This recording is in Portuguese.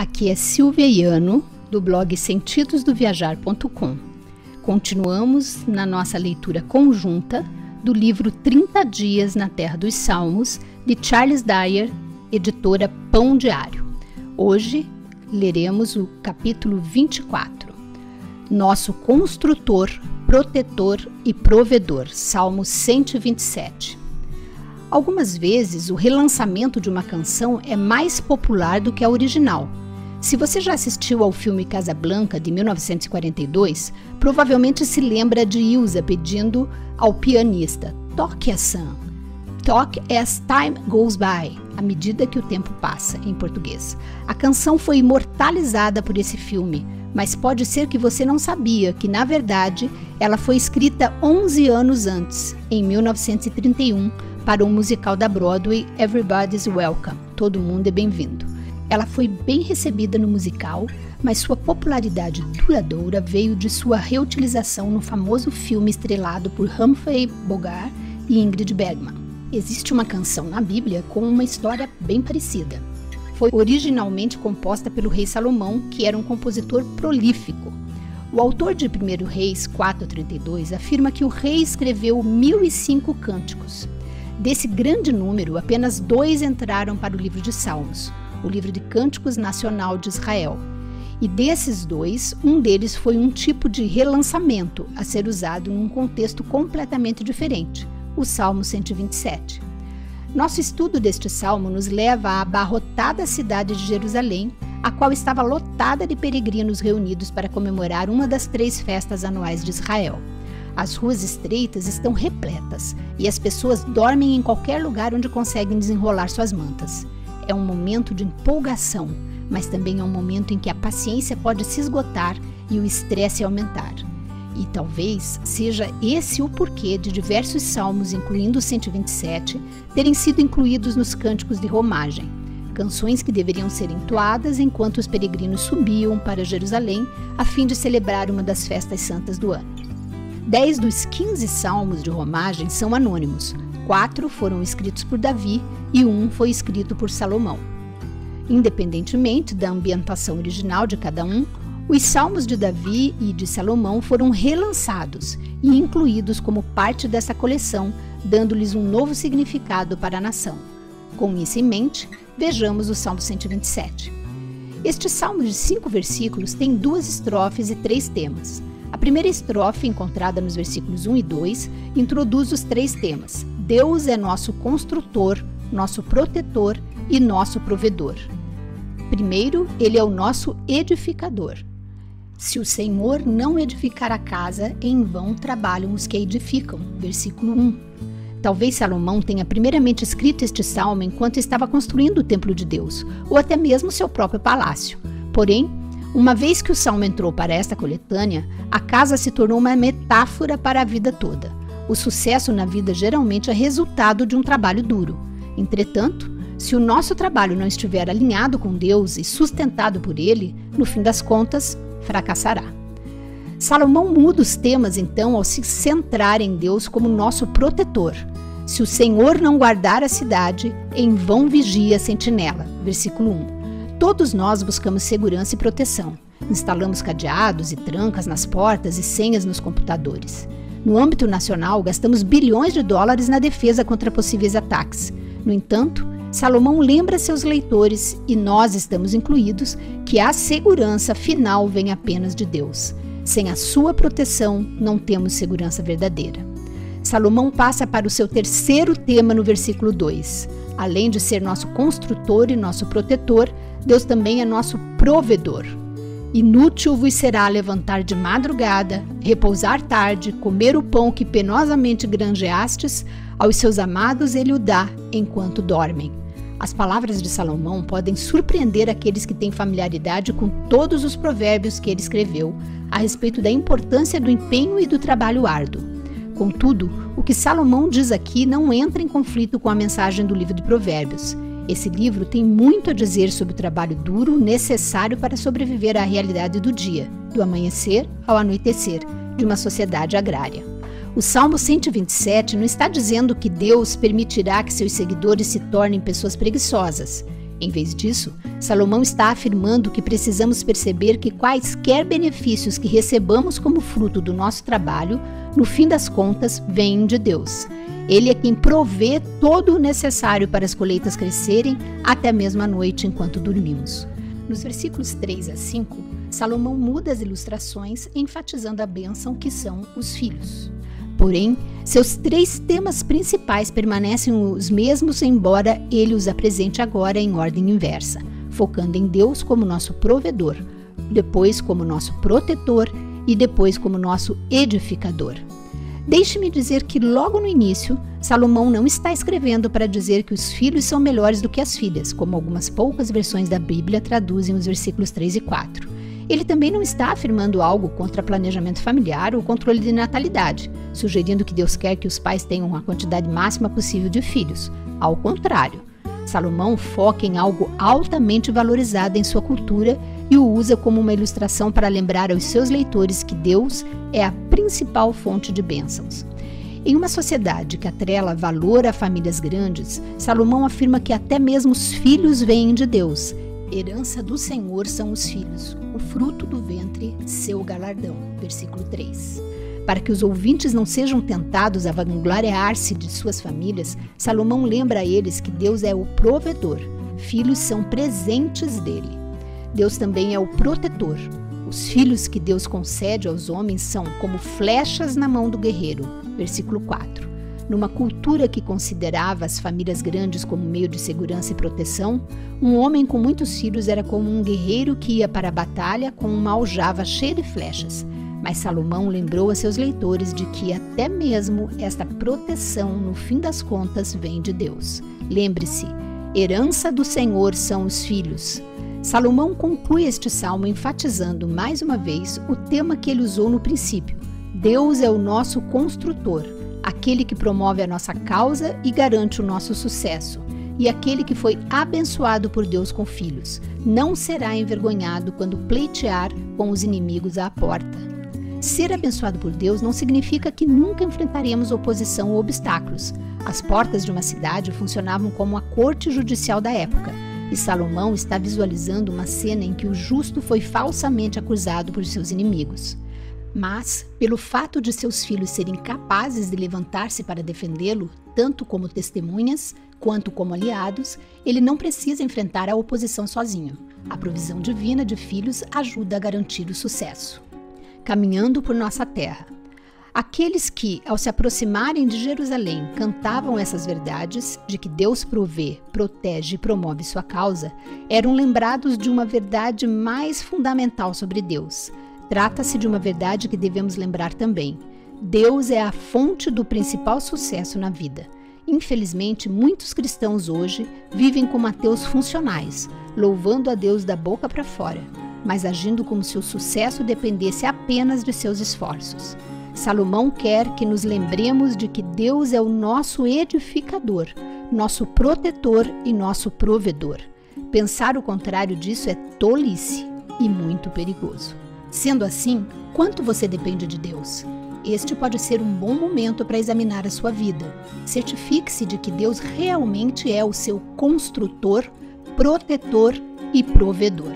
Aqui é Silvia Iano, do blog sentidosdoviajar.com. Continuamos na nossa leitura conjunta do livro 30 Dias na Terra dos Salmos, de Charles Dyer, editora Pão Diário. Hoje leremos o capítulo 24. Nosso construtor, protetor e provedor, Salmo 127. Algumas vezes o relançamento de uma canção é mais popular do que a original. Se você já assistiu ao filme Casablanca, de 1942, provavelmente se lembra de Ilsa pedindo ao pianista: toque a Sam. Talk as time goes by, à medida que o tempo passa, em português. A canção foi imortalizada por esse filme, mas pode ser que você não sabia que, na verdade, ela foi escrita 11 anos antes, em 1931, para o musical da Broadway Everybody's Welcome, Todo Mundo é Bem-vindo. Ela foi bem recebida no musical, mas sua popularidade duradoura veio de sua reutilização no famoso filme estrelado por Humphrey Bogart e Ingrid Bergman. Existe uma canção na Bíblia com uma história bem parecida. Foi originalmente composta pelo rei Salomão, que era um compositor prolífico. O autor de 1 Reis 4:32 afirma que o rei escreveu 1005 cânticos. Desse grande número, apenas 2 entraram para o livro de Salmos, o livro de Cânticos Nacional de Israel. E desses 2, um deles foi um tipo de relançamento a ser usado num contexto completamente diferente, o Salmo 127. Nosso estudo deste salmo nos leva à abarrotada cidade de Jerusalém, a qual estava lotada de peregrinos reunidos para comemorar uma das 3 festas anuais de Israel. As ruas estreitas estão repletas e as pessoas dormem em qualquer lugar onde conseguem desenrolar suas mantas. É um momento de empolgação, mas também é um momento em que a paciência pode se esgotar e o estresse aumentar. E talvez seja esse o porquê de diversos salmos, incluindo o 127, terem sido incluídos nos cânticos de romagem, canções que deveriam ser entoadas enquanto os peregrinos subiam para Jerusalém a fim de celebrar uma das festas santas do ano. 10 dos 15 salmos de romagem são anônimos, 4 foram escritos por Davi e 1 foi escrito por Salomão. Independentemente da ambientação original de cada um, os salmos de Davi e de Salomão foram relançados e incluídos como parte dessa coleção, dando-lhes um novo significado para a nação. Com isso em mente, vejamos o Salmo 127. Este salmo de 5 versículos tem 2 estrofes e 3 temas. A primeira estrofe, encontrada nos versículos 1 e 2, introduz os 3 temas. Deus é nosso construtor, nosso protetor e nosso provedor. Primeiro, ele é o nosso edificador. Se o Senhor não edificar a casa, em vão trabalham os que a edificam. Versículo 1. Talvez Salomão tenha primeiramente escrito este salmo enquanto estava construindo o templo de Deus, ou até mesmo seu próprio palácio. Porém, uma vez que o salmo entrou para esta coletânea, a casa se tornou uma metáfora para a vida toda. O sucesso na vida geralmente é resultado de um trabalho duro. Entretanto, se o nosso trabalho não estiver alinhado com Deus e sustentado por Ele, no fim das contas, fracassará. Salomão muda os temas então ao se centrar em Deus como nosso protetor. Se o Senhor não guardar a cidade, em vão vigia a sentinela. Versículo 1. Todos nós buscamos segurança e proteção. Instalamos cadeados e trancas nas portas e senhas nos computadores. No âmbito nacional, gastamos bilhões de dólares na defesa contra possíveis ataques. No entanto, Salomão lembra seus leitores, e nós estamos incluídos, que a segurança final vem apenas de Deus. Sem a sua proteção, não temos segurança verdadeira. Salomão passa para o seu terceiro tema no versículo 2. Além de ser nosso construtor e nosso protetor, Deus também é nosso provedor. Inútil vos será levantar de madrugada, repousar tarde, comer o pão que penosamente granjeastes, aos seus amados ele o dá enquanto dormem. As palavras de Salomão podem surpreender aqueles que têm familiaridade com todos os provérbios que ele escreveu a respeito da importância do empenho e do trabalho árduo. Contudo, o que Salomão diz aqui não entra em conflito com a mensagem do livro de Provérbios. Esse livro tem muito a dizer sobre o trabalho duro necessário para sobreviver à realidade do dia, do amanhecer ao anoitecer, de uma sociedade agrária. O Salmo 127 não está dizendo que Deus permitirá que seus seguidores se tornem pessoas preguiçosas. Em vez disso, Salomão está afirmando que precisamos perceber que quaisquer benefícios que recebamos como fruto do nosso trabalho, no fim das contas, vêm de Deus. Ele é quem provê todo o necessário para as colheitas crescerem, até mesmo à noite enquanto dormimos. Nos versículos 3 a 5, Salomão muda as ilustrações, enfatizando a bênção que são os filhos. Porém, seus 3 temas principais permanecem os mesmos, embora ele os apresente agora em ordem inversa, focando em Deus como nosso provedor, depois como nosso protetor e depois como nosso edificador. Deixe-me dizer que logo no início, Salomão não está escrevendo para dizer que os filhos são melhores do que as filhas, como algumas poucas versões da Bíblia traduzem os versículos 3 e 4. Ele também não está afirmando algo contra planejamento familiar ou controle de natalidade, sugerindo que Deus quer que os pais tenham a quantidade máxima possível de filhos. Ao contrário, Salomão foca em algo altamente valorizado em sua cultura e o usa como uma ilustração para lembrar aos seus leitores que Deus é a principal fonte de bênçãos. Em uma sociedade que atrela valor a famílias grandes, Salomão afirma que até mesmo os filhos vêm de Deus. Herança do Senhor são os filhos, o fruto do ventre, seu galardão. Versículo 3. Para que os ouvintes não sejam tentados a vangloriar-se de suas famílias, Salomão lembra a eles que Deus é o provedor. Filhos são presentes dele. Deus também é o protetor. Os filhos que Deus concede aos homens são como flechas na mão do guerreiro. Versículo 4. Numa cultura que considerava as famílias grandes como meio de segurança e proteção, um homem com muitos filhos era como um guerreiro que ia para a batalha com uma aljava cheia de flechas. Mas Salomão lembrou a seus leitores de que até mesmo esta proteção, no fim das contas, vem de Deus. Lembre-se, herança do Senhor são os filhos. Salomão conclui este salmo enfatizando mais uma vez o tema que ele usou no princípio. Deus é o nosso construtor, aquele que promove a nossa causa e garante o nosso sucesso, e aquele que foi abençoado por Deus com filhos. Não será envergonhado quando pleitear com os inimigos à porta. Ser abençoado por Deus não significa que nunca enfrentaremos oposição ou obstáculos. As portas de uma cidade funcionavam como a corte judicial da época, e Salomão está visualizando uma cena em que o justo foi falsamente acusado por seus inimigos. Mas, pelo fato de seus filhos serem capazes de levantar-se para defendê-lo, tanto como testemunhas quanto como aliados, ele não precisa enfrentar a oposição sozinho. A provisão divina de filhos ajuda a garantir o sucesso. Caminhando por nossa terra. Aqueles que, ao se aproximarem de Jerusalém, cantavam essas verdades de que Deus provê, protege e promove sua causa, eram lembrados de uma verdade mais fundamental sobre Deus. Trata-se de uma verdade que devemos lembrar também. Deus é a fonte do principal sucesso na vida. Infelizmente, muitos cristãos hoje vivem como ateus funcionais, louvando a Deus da boca para fora, mas agindo como se o sucesso dependesse apenas de seus esforços. Salomão quer que nos lembremos de que Deus é o nosso edificador, nosso protetor e nosso provedor. Pensar o contrário disso é tolice e muito perigoso. Sendo assim, quanto você depende de Deus? Este pode ser um bom momento para examinar a sua vida. Certifique-se de que Deus realmente é o seu construtor, protetor e provedor.